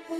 Then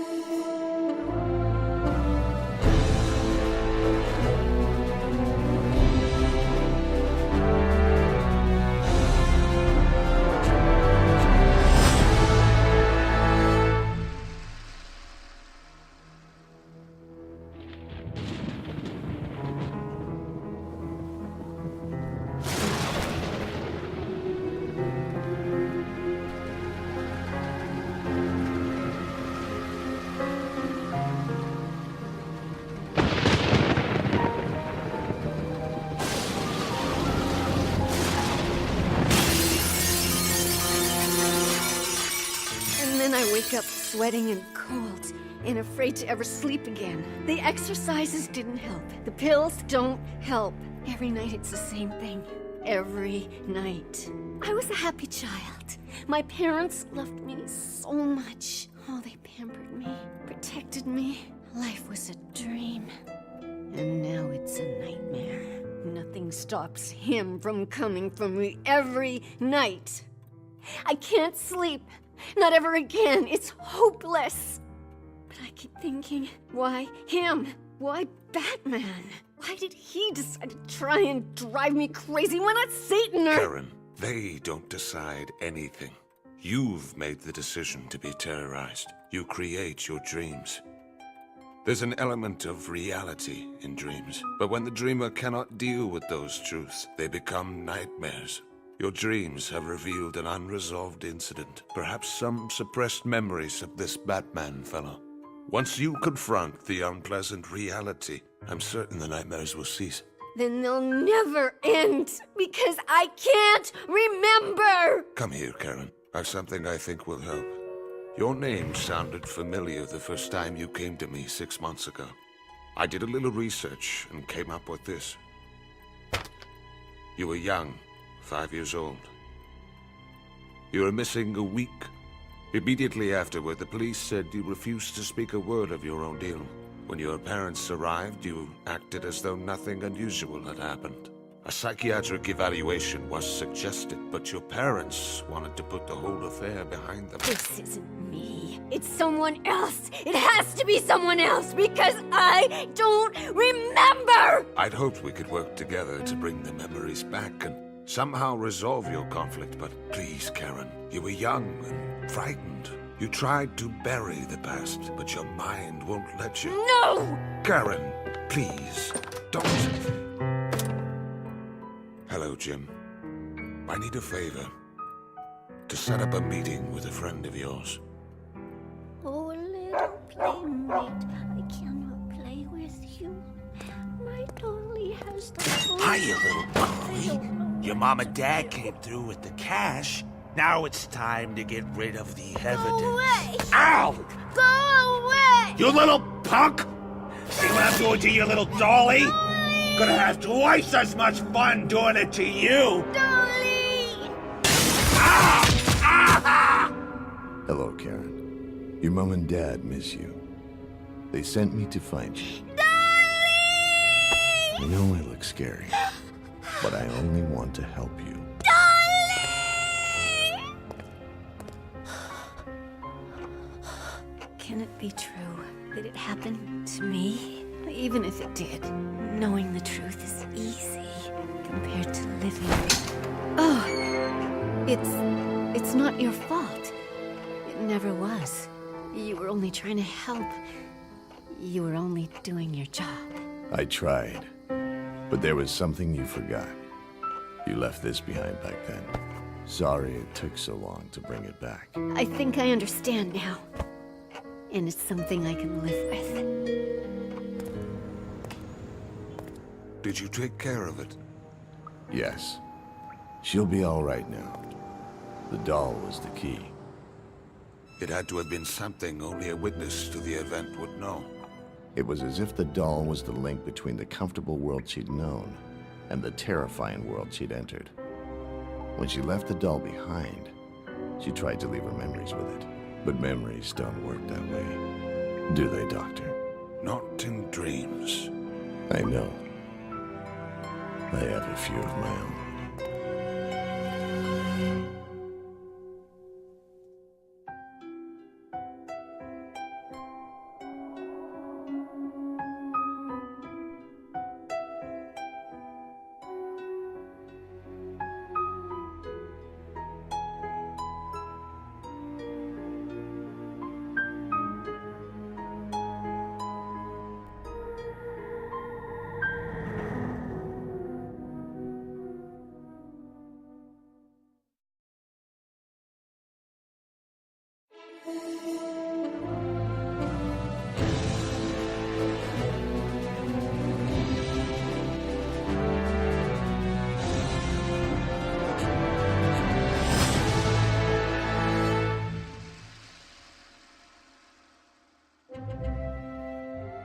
I wake up sweating and cold and afraid to ever sleep again. The exercises didn't help. The pills don't help. Every night it's the same thing. Every night. I was a happy child. My parents loved me so much. Oh, they pampered me, protected me. Life was a dream. And now it's a nightmare. Nothing stops him from coming for me every night. I can't sleep. Not ever again. It's hopeless. But I keep thinking, why him? Why Batman? Why did he decide to try and drive me crazy? Why not Satan or— Karen, they don't decide anything. You've made the decision to be terrorized. You create your dreams. There's an element of reality in dreams, but when the dreamer cannot deal with those truths, they become nightmares. Your dreams have revealed an unresolved incident, perhaps some suppressed memories of this Batman fellow. Once you confront the unpleasant reality, I'm certain the nightmares will cease. Then they'll never end, because I can't remember! Come here, Karen. I've something I think will help. Your name sounded familiar the first time you came to me 6 months ago. I did a little research and came up with this. You were young. 5 years old. You were missing a week. Immediately afterward, the police said you refused to speak a word of your ordeal. When your parents arrived, you acted as though nothing unusual had happened. A psychiatric evaluation was suggested, but your parents wanted to put the whole affair behind them. This isn't me. It's someone else. It has to be someone else, because I don't remember! I'd hoped we could work together to bring the memories back and somehow resolve your conflict, but please, Karen, you were young and frightened. You tried to bury the past, but your mind won't let you. No! Karen, please, don't. Hello, Jim. I need a favor. To set up a meeting with a friend of yours. Oh, little playmate, I cannot play with you. My dolly has the— Hiya, little dolly. Your mom and dad came through with the cash. Now it's time to get rid of the evidence. Go away! Ow! Go away! You little punk! See what I'm doing to your little dolly? Gonna have twice as much fun doing it to you! Dolly! Ah! Ah! Hello, Karen. Your mom and dad miss you. They sent me to find you. Dolly! I know I look scary, but I only want to help you. Can it be true that it happened to me? Even if it did, knowing the truth is easy compared to living. Oh, it's not your fault. It never was. You were only trying to help. You were only doing your job. I tried, but there was something you forgot. You left this behind back then. Sorry it took so long to bring it back. I think I understand now. And it's something I can live with. Did you take care of it? Yes. She'll be all right now. The doll was the key. It had to have been something only a witness to the event would know. It was as if the doll was the link between the comfortable world she'd known and the terrifying world she'd entered. When she left the doll behind, she tried to leave her memories with it. But memories don't work that way. Do they, Doctor? Not in dreams. I know. I have a few of my own.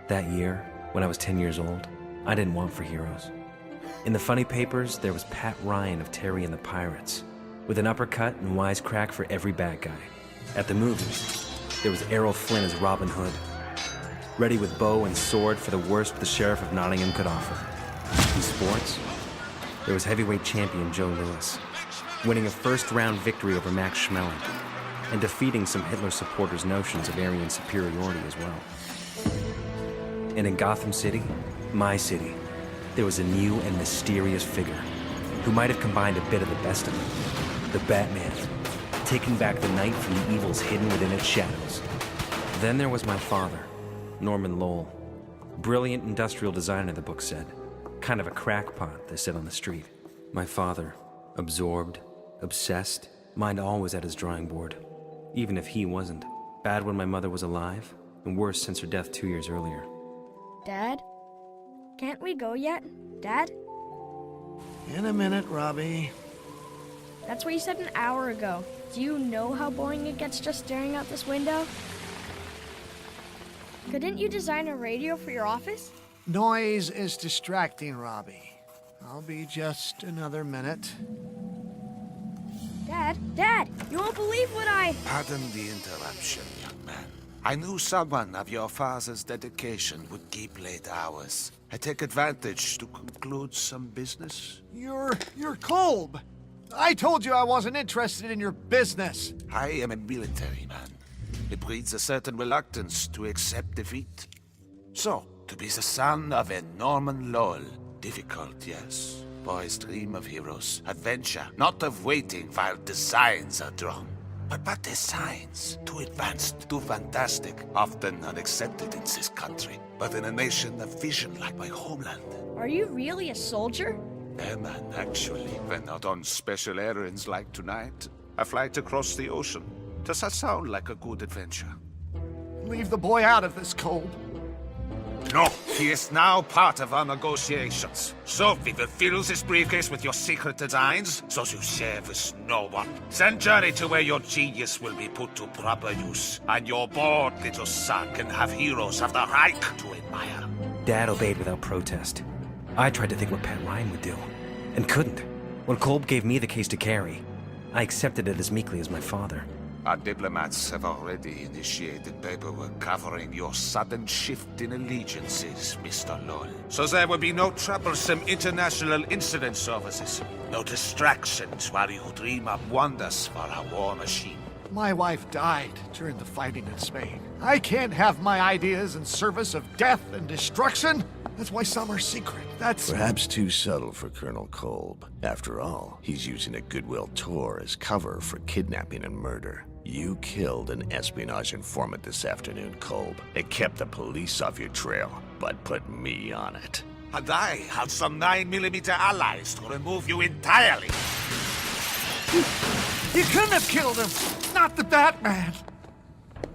That year, when I was 10 years old, I didn't want for heroes. In the funny papers, there was Pat Ryan of Terry and the Pirates, with an uppercut and wisecrack for every bad guy. At the movies, there was Errol Flynn as Robin Hood, ready with bow and sword for the worst the Sheriff of Nottingham could offer. In sports, there was heavyweight champion Joe Louis, winning a first-round victory over Max Schmeling, and defeating some Hitler supporters' notions of Aryan superiority as well. And in Gotham City, my city, there was a new and mysterious figure who might have combined a bit of the best of it. The Batman, taking back the night from the evils hidden within its shadows. Then there was my father, Norman Lowell. Brilliant industrial designer, the book said. Kind of a crackpot, they said on the street. My father, absorbed, obsessed, mind always at his drawing board. Even if he wasn't. Bad when my mother was alive, and worse since her death 2 years earlier. Dad? Can't we go yet? Dad? In a minute, Robbie. That's what you said an hour ago. Do you know how boring it gets just staring out this window? Couldn't you design a radio for your office? Noise is distracting, Robbie. I'll be just another minute. Dad, you won't believe what I... Pardon the interruption, young man. I knew someone of your father's dedication would keep late hours. I take advantage to conclude some business. You're Kolb. I told you I wasn't interested in your business. I am a military man. It breeds a certain reluctance to accept defeat. So, to be the son of a Norman Lowell. Difficult, yes. Boys dream of heroes, adventure, not of waiting while designs are drawn. But designs, too advanced, too fantastic, often unaccepted in this country. But in a nation of vision like my homeland. Are you really a soldier? Airman, actually. When not on special errands like tonight, a flight across the ocean. Does that sound like a good adventure? Leave the boy out of this, Kolb. No, he is now part of our negotiations. So we will fill this briefcase with your secret designs, so you share with no one. Send Journey to where your genius will be put to proper use, and your bored little son can have heroes of the Reich to admire. Dad obeyed without protest. I tried to think what Pat Ryan would do, and couldn't. When Kolb gave me the case to carry, I accepted it as meekly as my father. Our diplomats have already initiated paperwork covering your sudden shift in allegiances, Mr. Lowell. So there will be no troublesome international incident services. No distractions while you dream up wonders for our war machine. My wife died during the fighting in Spain. I can't have my ideas in service of death and destruction. That's why some are secret. That's... Perhaps too subtle for Colonel Kolb. After all, he's using a goodwill tour as cover for kidnapping and murder. You killed an espionage informant this afternoon, Kolb. It kept the police off your trail, but put me on it. And I have some 9mm allies to remove you entirely. You couldn't have killed him! Not the Batman!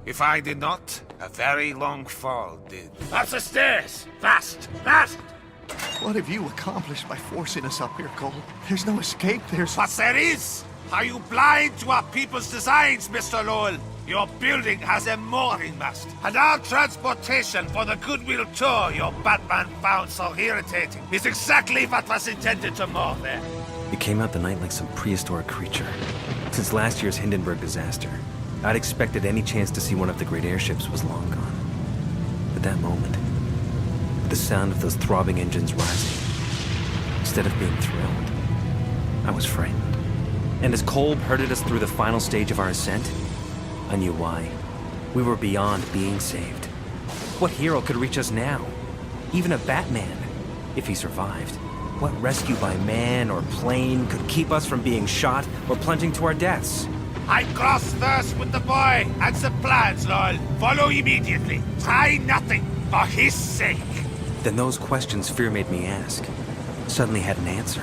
If I did not, a very long fall did. Up the stairs! Fast! Fast! What have you accomplished by forcing us up here, Kolb? There's no escape, there's... But there is! Are you blind to our people's designs, Mr. Lowell? Your building has a mooring mast, and our transportation for the Goodwill Tour your Batman found so irritating is exactly what was intended to moor there. It came out the night like some prehistoric creature. Since last year's Hindenburg disaster, I'd expected any chance to see one of the great airships was long gone. But that moment, the sound of those throbbing engines rising, instead of being thrilled, I was frightened. And as Kolb herded us through the final stage of our ascent, I knew why. We were beyond being saved. What hero could reach us now? Even a Batman, if he survived. What rescue by man or plane could keep us from being shot or plunging to our deaths? I cross first with the boy and the plans, Lowell. Follow immediately. Try nothing for his sake. Then those questions fear made me ask suddenly had an answer.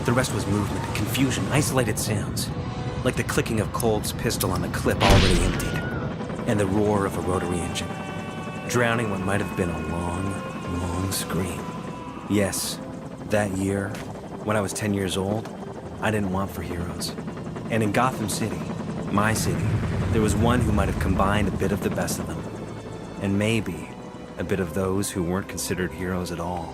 The rest was movement, confusion, isolated sounds. like the clicking of Cold's pistol on the clip already emptied, and the roar of a rotary engine, drowning what might have been a long, long scream. Yes, that year, when I was 10 years old, I didn't want for heroes. And in Gotham City, my city, there was one who might have combined a bit of the best of them, and maybe a bit of those who weren't considered heroes at all.